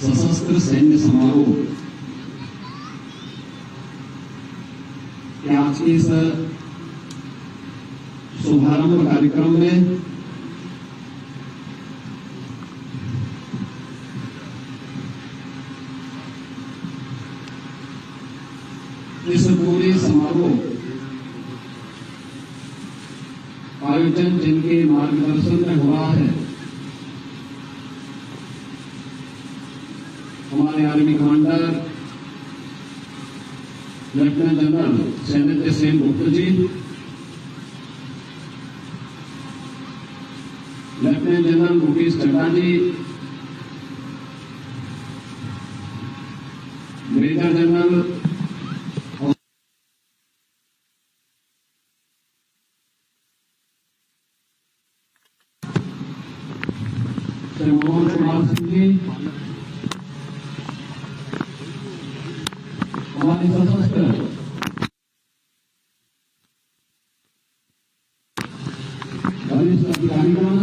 सशस्त्र सैन्य समारोह के आज के इस शुभारंभ कार्यक्रम में इस पूरे समारोह आयोजन जिनके मार्गदर्शन में हो रहा है, हमारे army commander lieutenant general Sainidhya Sen Gupta ji, lieutenant general Mukesh Chadha ji, major general Mohan Kumar Singh ji, हमारे सशस्त्र वरिष्ठ अधिकारीगण,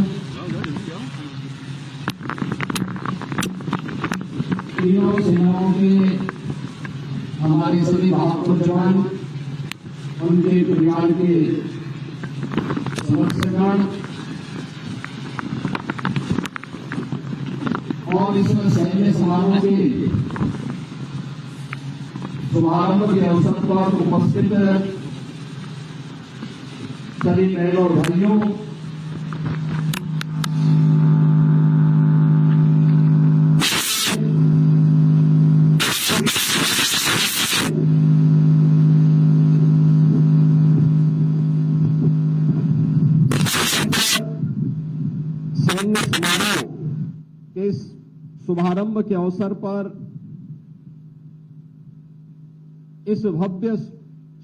तीनों सेनाओं के हमारे सभी बहादुर जवान, उनके परिवार के सदस्यगण और इस सैन्य समारोह के शुभारंभ के अवसर पर उपस्थित सभी बहनों और भाइयों, सैन्य समारोह के इस शुभारंभ के अवसर पर इस भव्य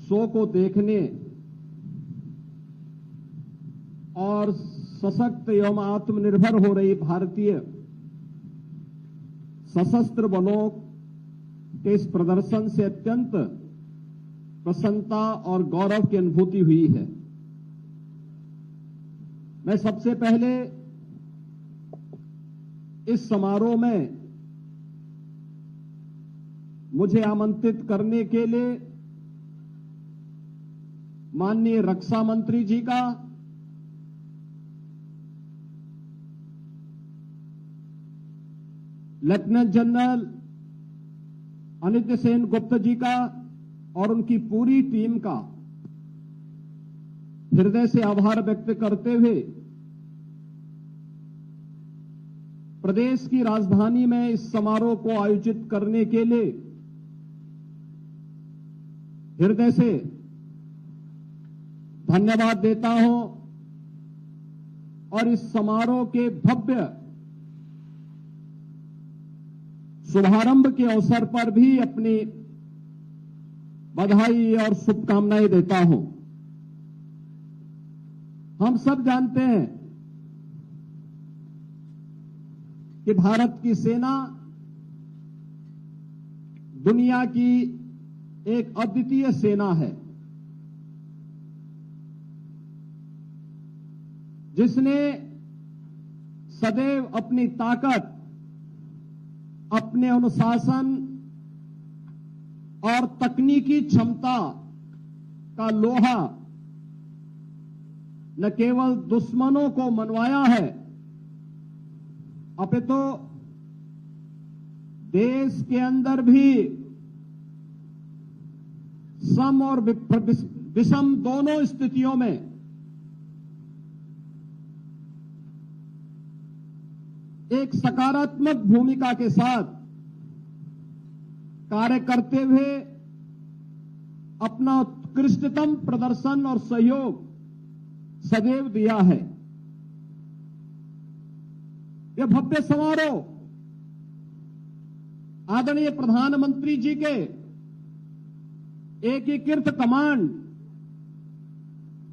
शो को देखने और सशक्त एवं आत्मनिर्भर हो रही भारतीय सशस्त्र बलों के इस प्रदर्शन से अत्यंत प्रसन्नता और गौरव की अनुभूति हुई है। मैं सबसे पहले इस समारोह में मुझे आमंत्रित करने के लिए माननीय रक्षा मंत्री जी का, लेफ्टिनेंट जनरल सैनिध्य सेन गुप्ता जी का और उनकी पूरी टीम का हृदय से आभार व्यक्त करते हुए प्रदेश की राजधानी में इस समारोह को आयोजित करने के लिए हृदय से धन्यवाद देता हूं और इस समारोह के भव्य शुभारंभ के अवसर पर भी अपनी बधाई और शुभकामनाएं देता हूं। हम सब जानते हैं कि भारत की सेना दुनिया की एक अद्वितीय सेना है, जिसने सदैव अपनी ताकत, अपने अनुशासन और तकनीकी क्षमता का लोहा न केवल दुश्मनों को मनवाया है, अपितु देश के अंदर भी सम और विषम दोनों स्थितियों में एक सकारात्मक भूमिका के साथ कार्य करते हुए अपना उत्कृष्टतम प्रदर्शन और सहयोग सदैव दिया है। यह भव्य समारोह आदरणीय प्रधानमंत्री जी के एकीकृत कमांड,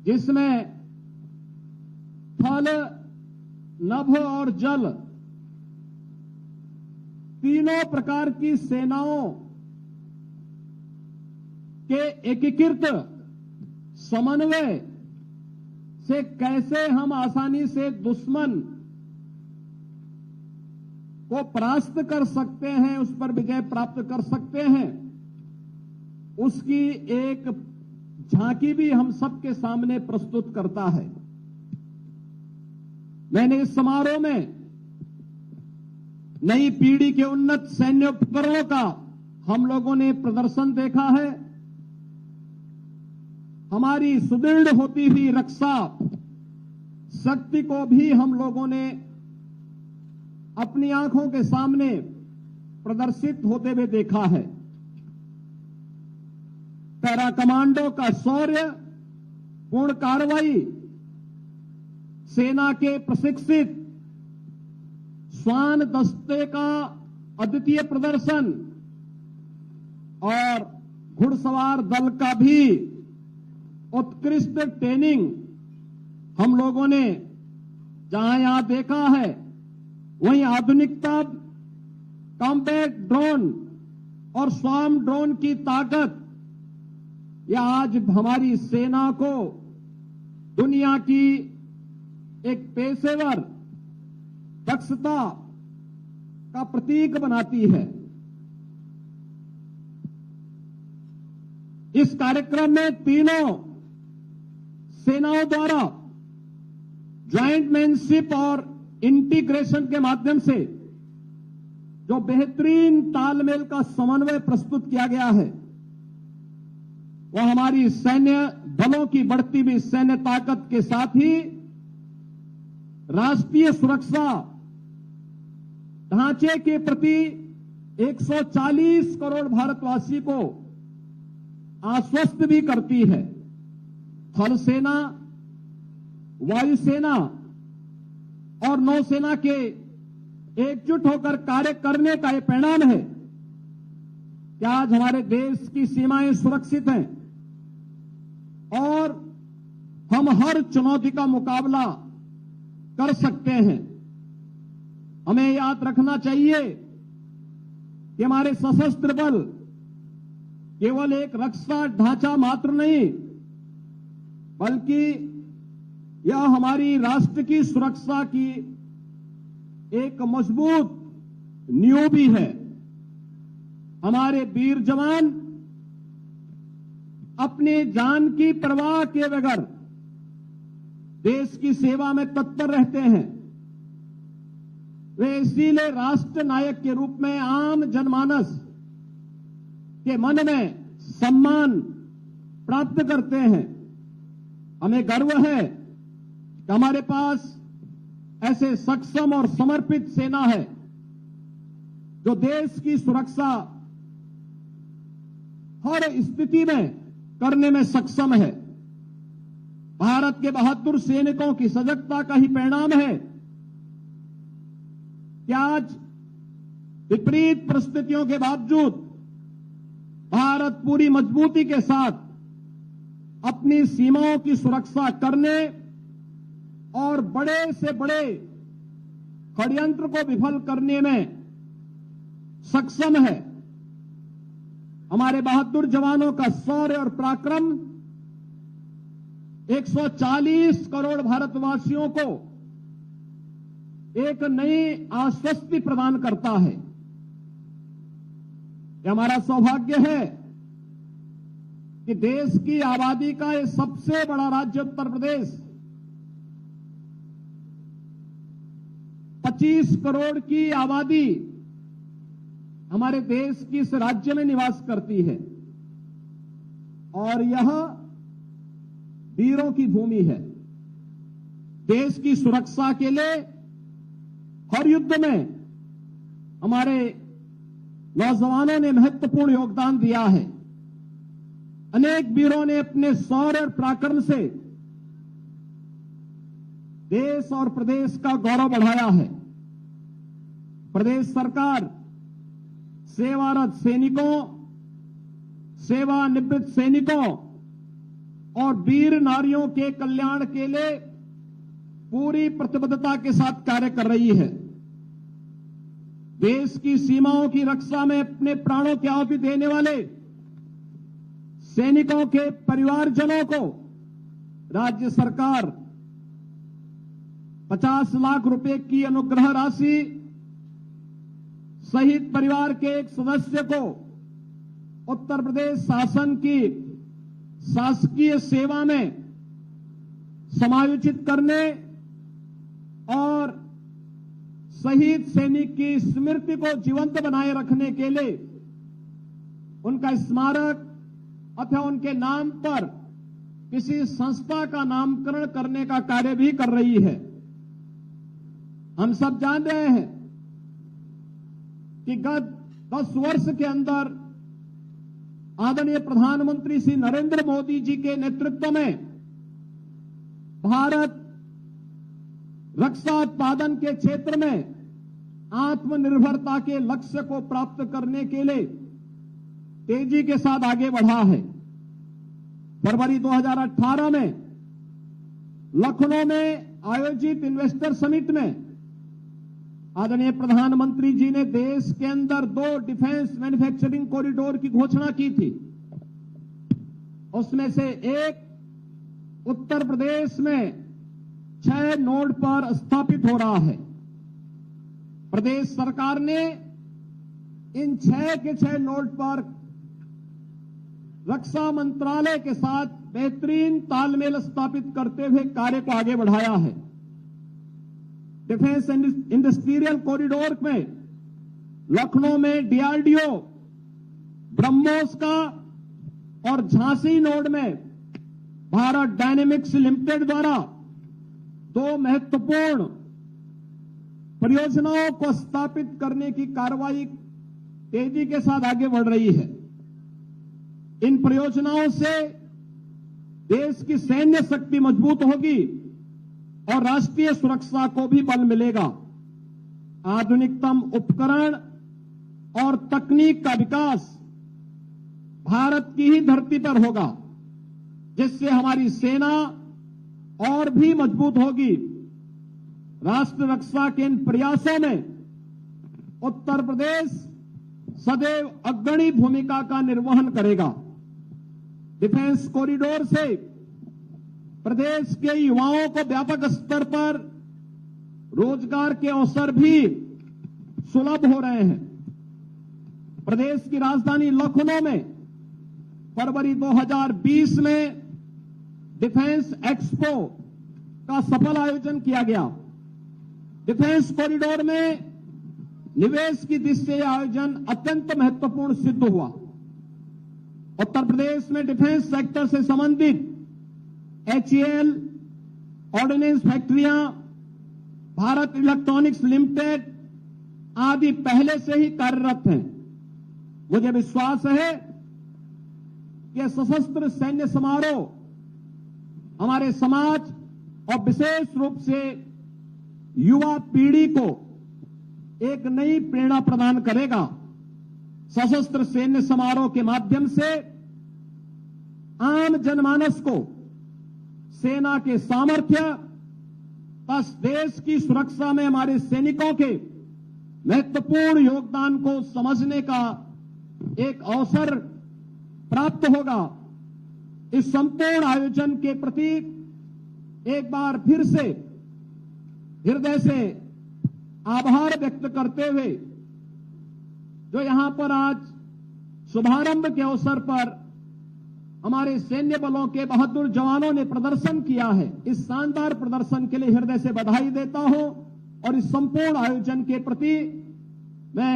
जिसमें थल, नभ और जल तीनों प्रकार की सेनाओं के एकीकृत समन्वय से कैसे हम आसानी से दुश्मन को परास्त कर सकते हैं, उस पर विजय प्राप्त कर सकते हैं, उसकी एक झांकी भी हम सबके सामने प्रस्तुत करता है। मैंने इस समारोह में नई पीढ़ी के उन्नत सैन्य उपकरणों का हम लोगों ने प्रदर्शन देखा है। हमारी सुदृढ़ होती हुई रक्षा शक्ति को भी हम लोगों ने अपनी आंखों के सामने प्रदर्शित होते हुए देखा है। पैरा कमांडो का शौर्य, पूर्ण कार्रवाई, सेना के प्रशिक्षित श्वान दस्ते का अद्वितीय प्रदर्शन और घुड़सवार दल का भी उत्कृष्ट ट्रेनिंग हम लोगों ने जहां यहां देखा है, वहीं आधुनिकता, कॉम्बैट ड्रोन और स्वार्म ड्रोन की ताकत, यह आज हमारी सेना को दुनिया की एक पेशेवर दक्षता का प्रतीक बनाती है। इस कार्यक्रम में तीनों सेनाओं द्वारा ज्वाइंटमैनशिप और इंटीग्रेशन के माध्यम से जो बेहतरीन तालमेल का समन्वय प्रस्तुत किया गया है, वह हमारी सैन्य बलों की बढ़ती हुई सैन्य ताकत के साथ ही राष्ट्रीय सुरक्षा ढांचे के प्रति 140 करोड़ भारतवासी को आश्वस्त भी करती है। थल सेना, वायुसेना और नौसेना के एकजुट होकर कार्य करने का यह परिणाम है कि आज हमारे देश की सीमाएं सुरक्षित हैं और हम हर चुनौती का मुकाबला कर सकते हैं। हमें याद रखना चाहिए कि हमारे सशस्त्र बल केवल एक रक्षा ढांचा मात्र नहीं, बल्कि यह हमारी राष्ट्र की सुरक्षा की एक मजबूत नींव भी है। हमारे वीर जवान अपनी जान की परवाह किए बगैर देश की सेवा में तत्पर रहते हैं। वे इसीलिए राष्ट्र नायक के रूप में आम जनमानस के मन में सम्मान प्राप्त करते हैं। हमें गर्व है कि हमारे पास ऐसे सक्षम और समर्पित सेना है जो देश की सुरक्षा हर स्थिति में करने में सक्षम है। भारत के बहादुर सैनिकों की सजगता का ही परिणाम है कि आज विपरीत परिस्थितियों के बावजूद भारत पूरी मजबूती के साथ अपनी सीमाओं की सुरक्षा करने और बड़े से बड़े षड्यंत्र को विफल करने में सक्षम है। हमारे बहादुर जवानों का शौर्य और पराक्रम 140 करोड़ भारतवासियों को एक नई आश्वस्ति प्रदान करता है। यह हमारा सौभाग्य है कि देश की आबादी का यह सबसे बड़ा राज्य उत्तर प्रदेश 25 करोड़ की आबादी हमारे देश की इस राज्य में निवास करती है और यह वीरों की भूमि है। देश की सुरक्षा के लिए हर युद्ध में हमारे नौजवानों ने महत्वपूर्ण योगदान दिया है। अनेक वीरों ने अपने शौर्य और पराक्रम से देश और प्रदेश का गौरव बढ़ाया है। प्रदेश सरकार सेवारत सैनिकों, सेवानिवृत्त सैनिकों और वीर नारियों के कल्याण के लिए पूरी प्रतिबद्धता के साथ कार्य कर रही है। देश की सीमाओं की रक्षा में अपने प्राणों की आहुति देने वाले सैनिकों के परिवारजनों को राज्य सरकार 50 लाख रुपए की अनुग्रह राशि शहीद परिवार के एक सदस्य को उत्तर प्रदेश शासन की शासकीय सेवा में समायोजित करने और शहीद सैनिक की स्मृति को जीवंत बनाए रखने के लिए उनका स्मारक अथवा उनके नाम पर किसी संस्था का नामकरण करने का कार्य भी कर रही है। हम सब जान रहे हैं कि गत 10 वर्ष के अंदर आदरणीय प्रधानमंत्री श्री नरेंद्र मोदी जी के नेतृत्व में भारत रक्षा उत्पादन के क्षेत्र में आत्मनिर्भरता के लक्ष्य को प्राप्त करने के लिए तेजी के साथ आगे बढ़ा है। फरवरी 2018 में लखनऊ में आयोजित इन्वेस्टर समिट में आदरणीय प्रधानमंत्री जी ने देश के अंदर 2 डिफेंस मैन्युफैक्चरिंग कॉरिडोर की घोषणा की थी। उसमें से एक उत्तर प्रदेश में 6 नोड पर स्थापित हो रहा है। प्रदेश सरकार ने इन 6 के 6 नोड पर रक्षा मंत्रालय के साथ बेहतरीन तालमेल स्थापित करते हुए कार्य को आगे बढ़ाया है। डिफेंस इंडस्ट्रियल कॉरिडोर में लखनऊ में डीआरडीओ, ब्रह्मोस का और झांसी नोड में भारत डायनेमिक्स लिमिटेड द्वारा 2 महत्वपूर्ण परियोजनाओं को स्थापित करने की कार्रवाई तेजी के साथ आगे बढ़ रही है। इन परियोजनाओं से देश की सैन्य शक्ति मजबूत होगी और राष्ट्रीय सुरक्षा को भी बल मिलेगा। आधुनिकतम उपकरण और तकनीक का विकास भारत की ही धरती पर होगा, जिससे हमारी सेना और भी मजबूत होगी। राष्ट्र रक्षा के इन प्रयासों में उत्तर प्रदेश सदैव अग्रणी भूमिका का निर्वहन करेगा। डिफेंस कॉरिडोर से प्रदेश के युवाओं को व्यापक स्तर पर रोजगार के अवसर भी सुलभ हो रहे हैं। प्रदेश की राजधानी लखनऊ में फरवरी 2020 में डिफेंस एक्सपो का सफल आयोजन किया गया। डिफेंस कॉरिडोर में निवेश की दृष्टि से आयोजन अत्यंत महत्वपूर्ण सिद्ध हुआ। उत्तर प्रदेश में डिफेंस सेक्टर से संबंधित HAL, ऑर्डिनेंस फैक्ट्रियां, भारत इलेक्ट्रॉनिक्स लिमिटेड आदि पहले से ही कार्यरत हैं। मुझे विश्वास है कि सशस्त्र सैन्य समारोह हमारे समाज और विशेष रूप से युवा पीढ़ी को एक नई प्रेरणा प्रदान करेगा। सशस्त्र सैन्य समारोह के माध्यम से आम जनमानस को सेना के सामर्थ्य तथा देश की सुरक्षा में हमारे सैनिकों के महत्वपूर्ण योगदान को समझने का एक अवसर प्राप्त होगा। इस संपूर्ण आयोजन के प्रति एक बार फिर से हृदय से आभार व्यक्त करते हुए जो यहां पर आज शुभारंभ के अवसर पर हमारे सैन्य बलों के बहादुर जवानों ने प्रदर्शन किया है, इस शानदार प्रदर्शन के लिए हृदय से बधाई देता हूं और इस संपूर्ण आयोजन के प्रति मैं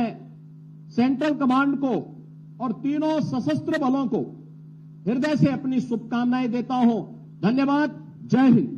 सेंट्रल कमांड को और तीनों सशस्त्र बलों को हृदय से अपनी शुभकामनाएं देता हूं। धन्यवाद। जय हिंद।